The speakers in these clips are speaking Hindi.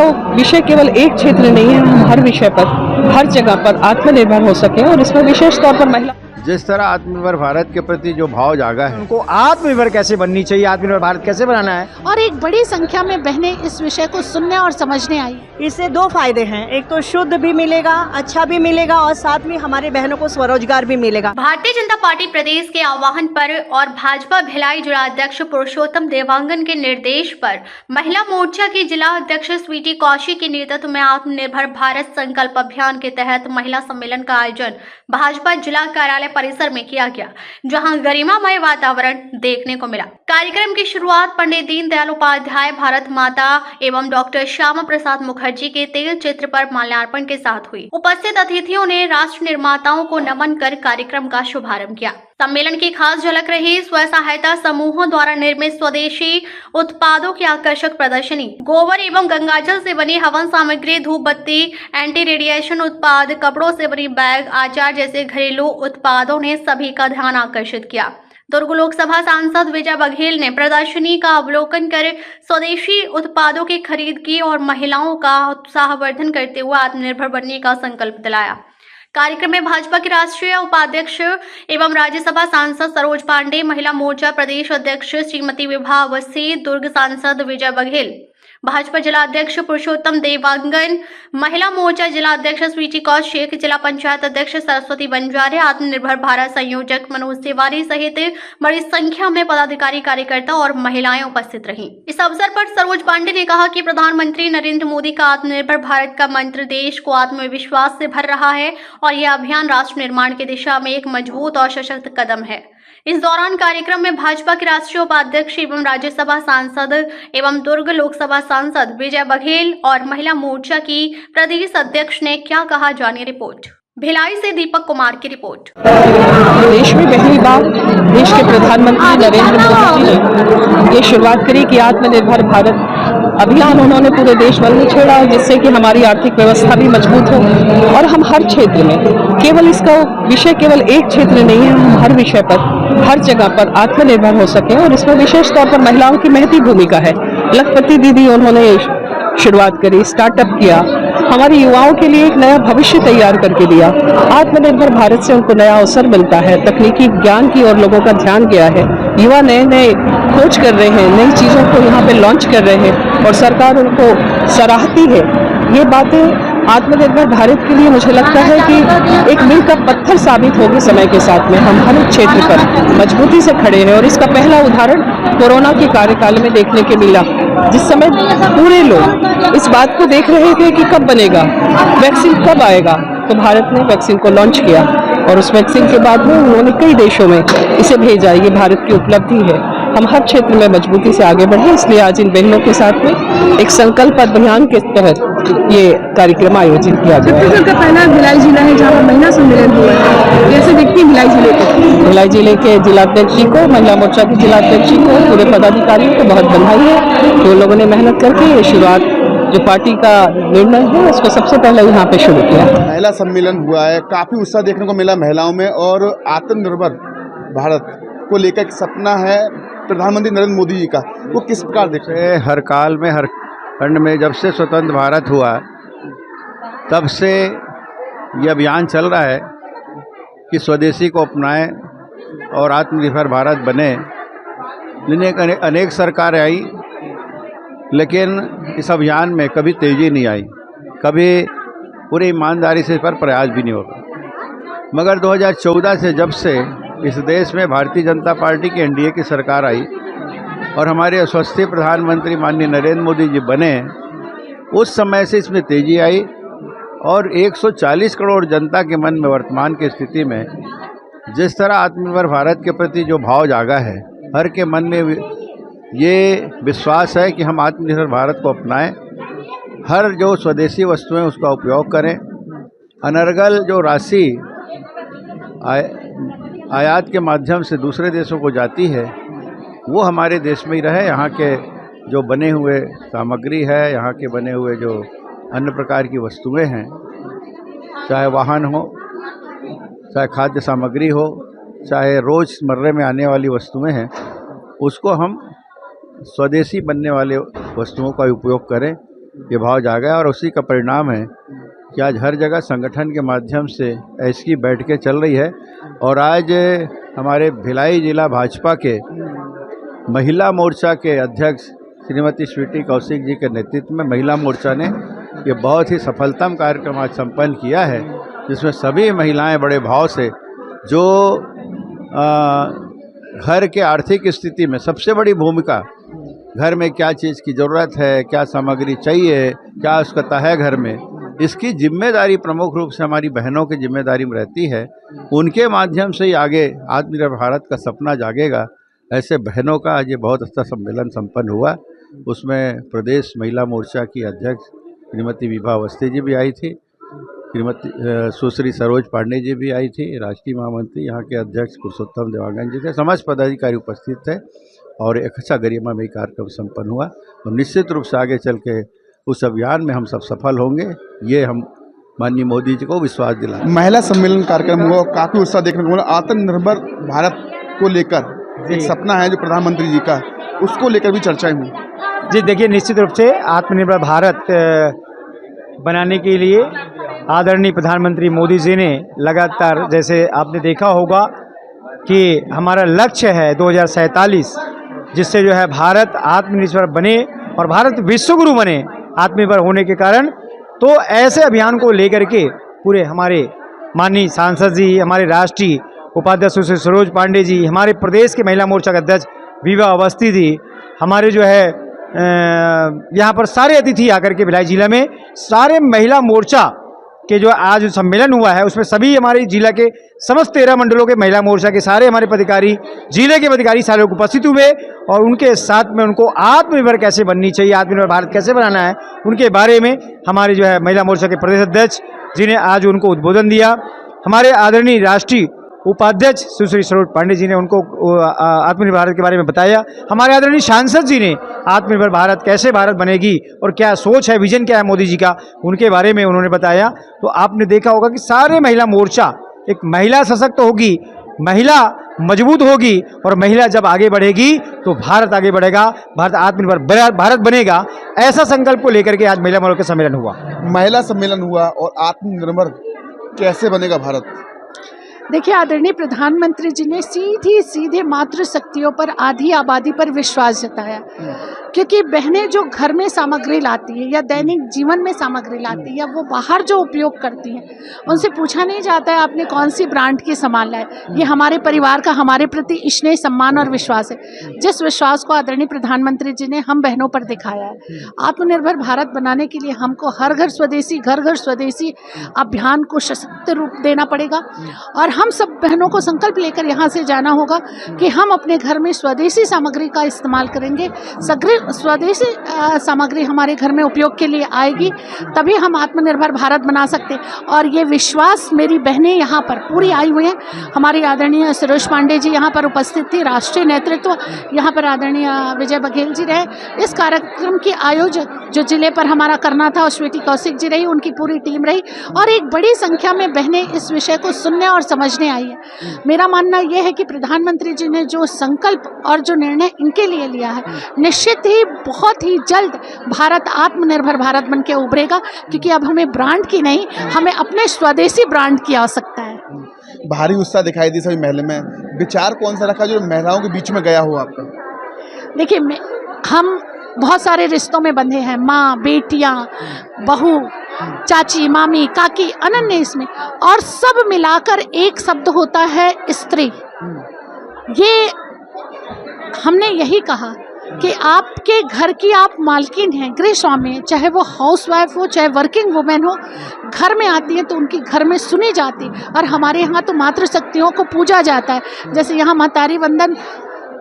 तो विषय केवल एक क्षेत्र नहीं है, हम हर विषय पर, हर जगह पर आत्मनिर्भर हो सके और इसमें विशेष तौर पर महिला। जिस तरह आत्मनिर्भर भारत के प्रति जो भाव जागा है, उनको आत्मनिर्भर कैसे बननी चाहिए, आत्मनिर्भर भारत कैसे बनाना है, और एक बड़ी संख्या में बहनें इस विषय को सुनने और समझने आई। इससे दो फायदे हैं, एक तो शुद्ध भी मिलेगा, अच्छा भी मिलेगा और साथ में हमारे बहनों को स्वरोजगार भी मिलेगा। भारतीय जनता पार्टी प्रदेश के आह्वान पर और भाजपा भिलाई जिला अध्यक्ष पुरुषोत्तम देवांगन के निर्देश पर महिला मोर्चा की जिला अध्यक्ष स्वीटी कौशिक के नेतृत्व में आत्मनिर्भर भारत संकल्प अभियान के तहत महिला सम्मेलन का आयोजन भाजपा जिला कार्यालय परिसर में किया गया, जहां गरिमामय वातावरण देखने को मिला। कार्यक्रम की शुरुआत पंडित दीनदयाल उपाध्याय, भारत माता एवं डॉक्टर श्यामा प्रसाद मुखर्जी के तेल चित्र पर माल्यार्पण के साथ हुई। उपस्थित अतिथियों ने राष्ट्र निर्माताओं को नमन कर कार्यक्रम का शुभारंभ किया। सम्मेलन की खास झलक रही स्व सहायता समूहों द्वारा निर्मित स्वदेशी उत्पादों की आकर्षक प्रदर्शनी। गोबर एवं गंगाजल से बनी हवन सामग्री, धूप बत्ती, एंटी रेडिएशन उत्पाद, कपड़ों से बनी बैग, आचार जैसे घरेलू उत्पादों ने सभी का ध्यान आकर्षित किया। दुर्ग लोकसभा सांसद विजय बघेल ने प्रदर्शनी का अवलोकन कर स्वदेशी उत्पादों की खरीद की और महिलाओं का उत्साहवर्धन करते हुए आत्मनिर्भर बनने का संकल्प दिलाया। कार्यक्रम में भाजपा के राष्ट्रीय उपाध्यक्ष एवं राज्यसभा सांसद सरोज पांडे, महिला मोर्चा प्रदेश अध्यक्ष श्रीमती विभा अवस्थी, दुर्ग सांसद विजय बघेल, भाजपा जिला अध्यक्ष पुरुषोत्तम देवांगन, महिला मोर्चा जिला अध्यक्ष स्वीटी कौशिक, जिला पंचायत अध्यक्ष सरस्वती बंजारे, आत्मनिर्भर भारत संयोजक मनोज तिवारी सहित बड़ी संख्या में पदाधिकारी, कार्यकर्ता और महिलाएं उपस्थित रहीं। इस अवसर पर सरोज पांडे ने कहा कि प्रधानमंत्री नरेंद्र मोदी का आत्मनिर्भर भारत का मंत्र देश को आत्मविश्वास से भर रहा है और यह अभियान राष्ट्र निर्माण की दिशा में एक मजबूत और सशक्त कदम है। इस दौरान कार्यक्रम में भाजपा के राष्ट्रीय उपाध्यक्ष एवं राज्यसभा सांसद एवं दुर्ग लोकसभा सांसद विजय बघेल और महिला मोर्चा की प्रदेश अध्यक्ष ने क्या कहा, जानिए रिपोर्ट। भिलाई से दीपक कुमार की रिपोर्ट। देश में पहली बार देश के प्रधानमंत्री नरेंद्र मोदी जी ने ये शुरुआत करी कि आत्मनिर्भर भारत अभियान उन्होंने पूरे देश भर में छेड़ा, जिससे कि हमारी आर्थिक व्यवस्था भी मजबूत हो और हम हर क्षेत्र में, केवल इसका विषय केवल एक क्षेत्र नहीं है, हम हर विषय पर, हर जगह पर आत्मनिर्भर हो सके और इसमें विशेष तौर पर महिलाओं की महती भूमिका है। लखपति दीदी उन्होंने शुरुआत करी, स्टार्टअप किया, हमारे युवाओं के लिए एक नया भविष्य तैयार करके दिया। आत्मनिर्भर भारत से उनको नया अवसर मिलता है, तकनीकी ज्ञान की ओर लोगों का ध्यान गया है, युवा नए नए खोज कर रहे हैं, नई चीज़ों को यहाँ पे लॉन्च कर रहे हैं और सरकार उनको सराहती है। ये बातें आत्मनिर्भर भारत के लिए मुझे लगता है कि एक मील का पत्थर साबित होगी समय के साथ में। हम हर क्षेत्र पर मजबूती से खड़े हैं और इसका पहला उदाहरण कोरोना के कार्यकाल में देखने के मिला, जिस समय पूरे लोग इस बात को देख रहे थे कि कब बनेगा, वैक्सीन कब आएगा, तो भारत ने वैक्सीन को लॉन्च किया और उस वैक्सीन के बाद में उन्होंने कई देशों में इसे भेजा। ये भारत की उपलब्धि है। हम हर क्षेत्र में मजबूती से आगे बढ़े, इसलिए आज इन बहनों के साथ में एक संकल्प अभियान के तहत ये कार्यक्रम आयोजित किया गया है। छत्तीसगढ़ का पहला भिलाई जिला है जहाँ पर महिला सम्मेलन हुआ है, कैसे देखती है भिलाई जिले को? भिलाई जिले के जिलाध्यक्ष जी को, महिला मोर्चा के जिलाध्यक्ष जी को, पूरे पदाधिकारियों को बहुत बधाई है। तो लोगों ने मेहनत करके ये शुरुआत, जो पार्टी का निर्णय है, उसको सबसे पहले यहाँ पे शुरू किया। महिला सम्मेलन हुआ है, काफी उत्साह देखने को मिला महिलाओं में और आत्मनिर्भर भारत को लेकर सपना है प्रधानमंत्री नरेंद्र मोदी जी का, वो किस प्रकार देख रहे हैं? हर काल में, हर खंड में, जब से स्वतंत्र भारत हुआ तब से ये अभियान चल रहा है कि स्वदेशी को अपनाएं और आत्मनिर्भर भारत बने। अनेक सरकारें आई, लेकिन इस अभियान में कभी तेज़ी नहीं आई, कभी पूरी ईमानदारी से इस पर प्रयास भी नहीं होगा। मगर 2014 से जब से इस देश में भारतीय जनता पार्टी की एनडीए की सरकार आई और हमारे यशस्वी प्रधानमंत्री माननीय नरेंद्र मोदी जी बने, उस समय से इसमें तेज़ी आई और 140 करोड़ जनता के मन में वर्तमान की स्थिति में जिस तरह आत्मनिर्भर भारत के प्रति जो भाव जागा है, हर के मन में ये विश्वास है कि हम आत्मनिर्भर भारत को अपनाएं, हर जो स्वदेशी वस्तुएं उसका उपयोग करें, अनर्गल जो राशि आयात के माध्यम से दूसरे देशों को जाती है वो हमारे देश में ही रहे। यहाँ के जो बने हुए सामग्री है, यहाँ के बने हुए जो अन्य प्रकार की वस्तुएं हैं, चाहे वाहन हो, चाहे खाद्य सामग्री हो, चाहे रोज़मर्रे में आने वाली वस्तुएं हैं, उसको हम स्वदेशी बनने वाले वस्तुओं का उपयोग करें ये भाव जागा और उसी का परिणाम है कि आज हर जगह संगठन के माध्यम से ऐसी बैठकें चल रही है। और आज हमारे भिलाई जिला भाजपा के महिला मोर्चा के अध्यक्ष श्रीमती स्वीटी कौशिक जी के नेतृत्व में महिला मोर्चा ने ये बहुत ही सफलतम कार्यक्रम आज संपन्न किया है, जिसमें सभी महिलाएं बड़े भाव से जो घर के आर्थिक स्थिति में सबसे बड़ी भूमिका, घर में क्या चीज़ की ज़रूरत है, क्या सामग्री चाहिए, क्या उसका है घर में, इसकी जिम्मेदारी प्रमुख रूप से हमारी बहनों की जिम्मेदारी में रहती है। उनके माध्यम से ही आगे आत्मनिर्भर भारत का सपना जागेगा। ऐसे बहनों का आज ये बहुत अच्छा सम्मेलन संपन्न हुआ। उसमें प्रदेश महिला मोर्चा की अध्यक्ष श्रीमती विभा अवस्थी जी भी आई थी, श्रीमती सुश्री सरोज पांडे जी भी आई थी, राष्ट्रीय महामंत्री यहाँ के अध्यक्ष पुरुषोत्तम देवांगन जी थे, समाज पदाधिकारी उपस्थित थे और एक अच्छा गरिमामय कार्यक्रम संपन्न हुआ। और निश्चित रूप से आगे चल के उस अभियान में हम सब सफल होंगे, ये हम माननीय मोदी जी को विश्वास दिलाएं। महिला सम्मेलन कार्यक्रम हुआ, काफ़ी उत्साह देखने को मिला। आत्मनिर्भर भारत को लेकर एक सपना है जो प्रधानमंत्री जी का, उसको लेकर भी चर्चाएं हुई। जी देखिए, निश्चित रूप से आत्मनिर्भर भारत बनाने के लिए आदरणीय प्रधानमंत्री मोदी जी ने लगातार, जैसे आपने देखा होगा कि हमारा लक्ष्य है 2047, जिससे जो है भारत आत्मनिर्भर बने और भारत विश्वगुरु बने आत्मनिर्भर होने के कारण। तो ऐसे अभियान को लेकर के पूरे हमारे माननीय सांसद जी, हमारे राष्ट्रीय उपाध्यक्ष सुश्री सरोज पांडे जी, हमारे प्रदेश के महिला मोर्चा के अध्यक्ष विभा अवस्थी जी, हमारे जो है यहाँ पर सारे अतिथि आकर के भिलाई जिला में सारे महिला मोर्चा के जो आज सम्मेलन हुआ है, उसमें सभी हमारे जिला के समस्त 13 मंडलों के महिला मोर्चा के सारे हमारे पदाधिकारी, जिले के पदाधिकारी सारे लोग उपस्थित हुए और उनके साथ में उनको आत्मनिर्भर कैसे बननी चाहिए, आत्मनिर्भर भारत कैसे बनाना है, उनके बारे में हमारे जो है महिला मोर्चा के प्रदेश अध्यक्ष जी ने आज उनको उद्बोधन दिया। हमारे आदरणीय राष्ट्रीय उपाध्यक्ष सुश्री सरोज पांडे जी ने उनको आत्मनिर्भर भारत के बारे में बताया। हमारे आदरणीय सांसद जी ने आत्मनिर्भर भारत कैसे भारत बनेगी और क्या सोच है, विजन क्या है मोदी जी का, उनके बारे में उन्होंने बताया। तो आपने देखा होगा कि सारे महिला मोर्चा, एक महिला सशक्त होगी, महिला मजबूत होगी और महिला जब आगे बढ़ेगी तो भारत आगे बढ़ेगा, भारत आत्मनिर्भर भारत बनेगा। ऐसा संकल्प को लेकर के आज महिला मोर्चा का सम्मेलन हुआ। महिला सम्मेलन हुआ और आत्मनिर्भर कैसे बनेगा भारत। देखिए, आदरणीय प्रधानमंत्री जी ने सीधे मातृशक्तियों पर, आधी आबादी पर विश्वास जताया, क्योंकि बहनें जो घर में सामग्री लाती है या दैनिक जीवन में सामग्री लाती है या वो बाहर जो उपयोग करती हैं, उनसे पूछा नहीं जाता है आपने कौन सी ब्रांड की सामान लाए। ये हमारे परिवार का हमारे प्रति स्नेह, सम्मान और विश्वास है, जिस विश्वास को आदरणीय प्रधानमंत्री जी ने हम बहनों पर दिखाया है। आत्मनिर्भर भारत बनाने के लिए हमको हर घर स्वदेशी, घर घर स्वदेशी अभियान को सशक्त रूप देना पड़ेगा और हम सब बहनों को संकल्प लेकर यहाँ से जाना होगा कि हम अपने घर में स्वदेशी सामग्री का इस्तेमाल करेंगे। स्वदेशी सामग्री हमारे घर में उपयोग के लिए आएगी, तभी हम आत्मनिर्भर भारत बना सकते हैं। और ये विश्वास मेरी बहनें यहाँ पर पूरी आई हुई हैं। हमारी आदरणीय सरोज पांडे जी यहाँ पर उपस्थित थी, राष्ट्रीय नेतृत्व यहाँ पर आदरणीय विजय बघेल जी रहे। इस कार्यक्रम की आयोजक जो जिले पर हमारा करना था, स्वीटी कौशिक जी रही, उनकी पूरी टीम रही और एक बड़ी संख्या में बहनें इस विषय को सुनने और समझने आई है। मेरा मानना यह है कि प्रधानमंत्री जी ने जो संकल्प और जो निर्णय इनके लिए लिया है, निश्चित ही बहुत ही जल्द भारत आत्मनिर्भर भारत बन के उभरेगा, क्योंकि अब हमें ब्रांड की नहीं, हमें अपने स्वदेशी ब्रांड की आवश्यकता है। भारी उत्साह दिखाई दी सभी महिला में। विचार कौन सा रखा जो महिलाओं के बीच में गया हो आपका। देखिए, हम बहुत सारे रिश्तों में बंधे हैं, माँ, बेटियाँ, बहू, चाची, मामी, काकी, अनन्य इसमें, और सब मिलाकर एक शब्द होता है स्त्री। ये हमने यही कहा कि आपके घर की आप मालकिन हैं, गृह स्वामी, चाहे वो हाउसवाइफ हो, चाहे वर्किंग वुमेन हो, घर में आती है तो उनकी घर में सुनी जाती। और हमारे यहाँ तो मातृशक्तियों को पूजा जाता है, जैसे यहाँ महतारी वंदन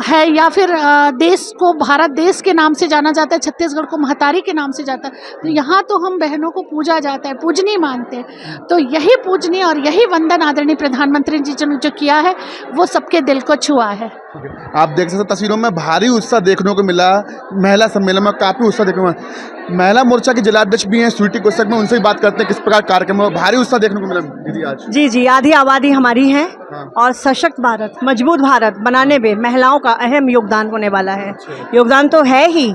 है या फिर देश को भारत देश के नाम से जाना जाता है, छत्तीसगढ़ को महतारी के नाम से जाता है। तो यहाँ तो हम बहनों को पूजा जाता है, पूजनी मानते हैं। तो यही पूजनी और यही वंदन आदरणीय प्रधानमंत्री जी ने जो किया है वो सबके दिल को छुआ है। आप देख सकते हैं तस्वीरों में भारी उत्साह देखने को मिला। महिला सम्मेलन में काफ़ी उत्साह देखने को मिला। महिला मोर्चा के जिलाध्यक्ष भी हैं स्वीटी कोष्टक में, उनसे भी बात करते हैं किस प्रकार कार्यक्रम में भारी उत्साह देखने को मिला दीदी आज। जी, आधी आबादी हमारी है और सशक्त भारत, मजबूत भारत बनाने में महिलाओं का अहम योगदान होने वाला है। योगदान तो है ही,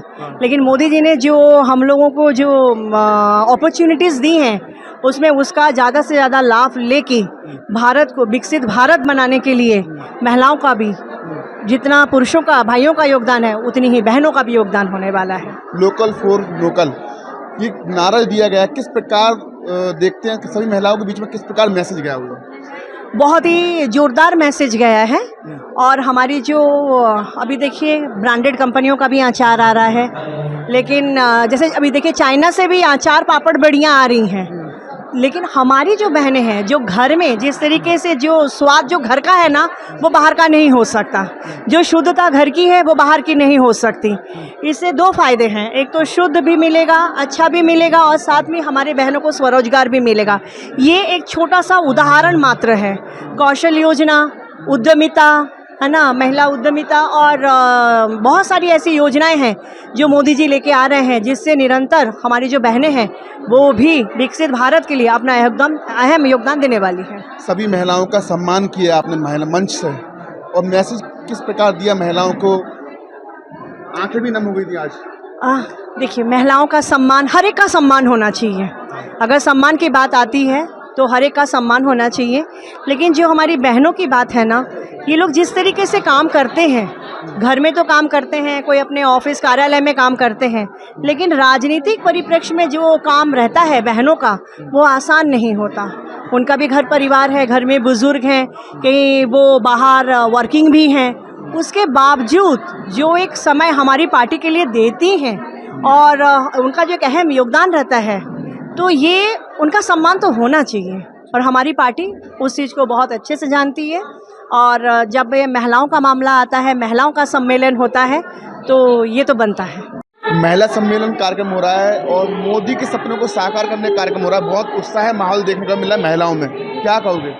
लेकिन मोदी जी ने जो हम लोगों को जो अपॉर्चुनिटीज़ दी हैं उसमें उसका ज़्यादा से ज़्यादा लाभ लेके भारत को विकसित भारत बनाने के लिए महिलाओं का भी जितना पुरुषों का भाइयों का योगदान है उतनी ही बहनों का भी योगदान होने वाला है। लोकल फॉर लोकल ये नारा दिया गया है, किस प्रकार देखते हैं कि सभी महिलाओं के बीच में किस प्रकार मैसेज गया हुआ? बहुत ही जोरदार मैसेज गया है। और हमारी जो अभी देखिए ब्रांडेड कंपनियों का भी अचार आ रहा है, लेकिन जैसे अभी देखिए चाइना से भी अचार पापड़ बड़ियाँ आ रही हैं, लेकिन हमारी जो बहनें हैं जो घर में जिस तरीके से जो स्वाद जो घर का है ना वो बाहर का नहीं हो सकता, जो शुद्धता घर की है वो बाहर की नहीं हो सकती। इससे दो फायदे हैं, एक तो शुद्ध भी मिलेगा, अच्छा भी मिलेगा और साथ में हमारे बहनों को स्वरोजगार भी मिलेगा। ये एक छोटा सा उदाहरण मात्र है। कौशल योजना, उद्यमिता है ना, महिला उद्यमिता और बहुत सारी ऐसी योजनाएं हैं जो मोदी जी लेके आ रहे हैं, जिससे निरंतर हमारी जो बहनें हैं वो भी विकसित भारत के लिए अपना अहम योगदान देने वाली हैं। सभी महिलाओं का सम्मान किया आपने महिला मंच से, और मैसेज किस प्रकार दिया महिलाओं को? आंखें भी नम हो गई थी आज। देखिए महिलाओं का सम्मान, हर एक का सम्मान होना चाहिए। अगर सम्मान की बात आती है तो हर एक का सम्मान होना चाहिए, लेकिन जो हमारी बहनों की बात है ना, ये लोग जिस तरीके से काम करते हैं, घर में तो काम करते हैं, कोई अपने ऑफिस कार्यालय में काम करते हैं, लेकिन राजनीतिक परिप्रेक्ष्य में जो काम रहता है बहनों का वो आसान नहीं होता। उनका भी घर परिवार है, घर में बुज़ुर्ग हैं, कहीं वो बाहर वर्किंग भी हैं, उसके बावजूद जो एक समय हमारी पार्टी के लिए देती हैं और उनका जो एक अहम योगदान रहता है, तो ये उनका सम्मान तो होना चाहिए। और हमारी पार्टी उस चीज़ को बहुत अच्छे से जानती है। और जब ये महिलाओं का मामला आता है, महिलाओं का सम्मेलन होता है, तो ये तो बनता है। महिला सम्मेलन कार्यक्रम हो रहा है और मोदी के सपनों को साकार करने का कार्यक्रम हो रहा है। बहुत उत्साह माहौल देखने को मिला महिलाओं में, क्या कहोगे?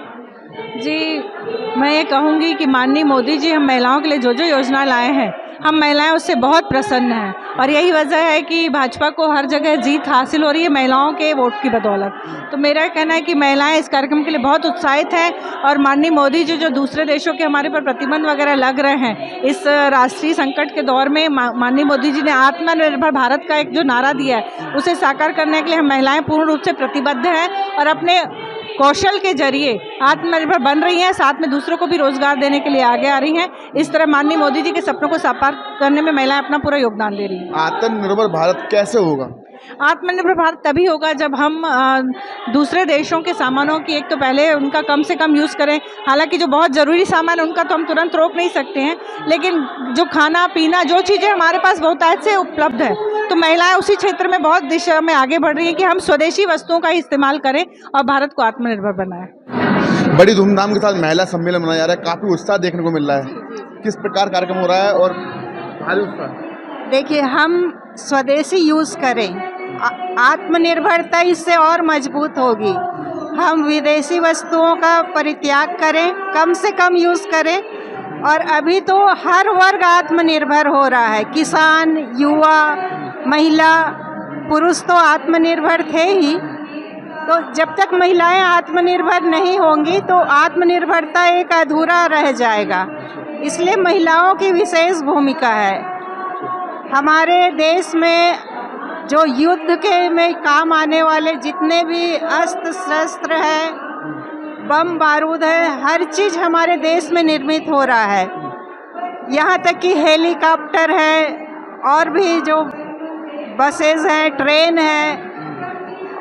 जी, मैं ये कहूँगी कि माननीय मोदी जी हम महिलाओं के लिए जो जो योजना लाए हैं, हम महिलाएं उससे बहुत प्रसन्न हैं और यही वजह है कि भाजपा को हर जगह जीत हासिल हो रही है महिलाओं के वोट की बदौलत। तो मेरा कहना है कि महिलाएं इस कार्यक्रम के लिए बहुत उत्साहित हैं और माननीय मोदी जी जो दूसरे देशों के हमारे पर प्रतिबंध वगैरह लग रहे हैं, इस राष्ट्रीय संकट के दौर में माननीय मोदी जी ने आत्मनिर्भर भारत का एक जो नारा दिया है उसे साकार करने के लिए हम महिलाएँ पूर्ण रूप से प्रतिबद्ध हैं और अपने कौशल के जरिए आत्मनिर्भर बन रही हैं, साथ में दूसरों को भी रोजगार देने के लिए आगे आ रही हैं। इस तरह माननीय मोदी जी के सपनों को साकार करने में महिलाएं अपना पूरा योगदान दे रही हैं। आत्मनिर्भर भारत कैसे होगा? आत्मनिर्भर भारत तभी होगा जब हम दूसरे देशों के सामानों की एक तो पहले उनका कम से कम यूज़ करें। हालांकि जो बहुत ज़रूरी सामान है उनका तो हम तुरंत रोक नहीं सकते हैं, लेकिन जो खाना पीना जो चीज़ें हमारे पास बहुतायत से उपलब्ध है, तो महिलाएं उसी क्षेत्र में बहुत दिशा में आगे बढ़ रही हैं कि हम स्वदेशी वस्तुओं का ही इस्तेमाल करें और भारत को आत्मनिर्भर बनाएं। बड़ी धूमधाम के साथ महिला सम्मेलन मनाया जा रहा है, काफ़ी उत्साह देखने को मिल रहा है। किस प्रकार कार्यक्रम हो रहा है और भारी उत्साह? देखिए, हम स्वदेशी यूज़ करें, आत्मनिर्भरता इससे और मजबूत होगी। हम विदेशी वस्तुओं का परित्याग करें, कम से कम यूज़ करें। और अभी तो हर वर्ग आत्मनिर्भर हो रहा है, किसान, युवा, महिला, पुरुष तो आत्मनिर्भर थे ही। तो जब तक महिलाएं आत्मनिर्भर नहीं होंगी तो आत्मनिर्भरता एक अधूरा रह जाएगा। इसलिए महिलाओं की विशेष भूमिका है। हमारे देश में जो युद्ध के में काम आने वाले जितने भी अस्त्र शस्त्र हैं, बम बारूद है, हर चीज़ हमारे देश में निर्मित हो रहा है। यहाँ तक कि हेलीकॉप्टर है और भी जो बसेस हैं, ट्रेन है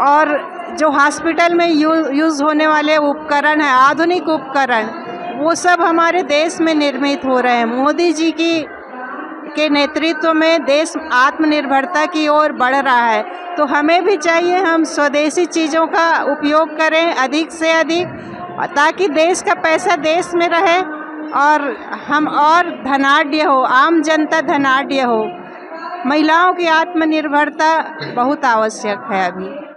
और जो हॉस्पिटल में यूज़ होने वाले उपकरण हैं, आधुनिक उपकरण, वो सब हमारे देश में निर्मित हो रहे हैं। मोदी जी के नेतृत्व में देश आत्मनिर्भरता की ओर बढ़ रहा है। तो हमें भी चाहिए हम स्वदेशी चीज़ों का उपयोग करें अधिक से अधिक, ताकि देश का पैसा देश में रहे और हम और धनाढ्य हो, आम जनता धनाढ्य हो। महिलाओं की आत्मनिर्भरता बहुत आवश्यक है अभी।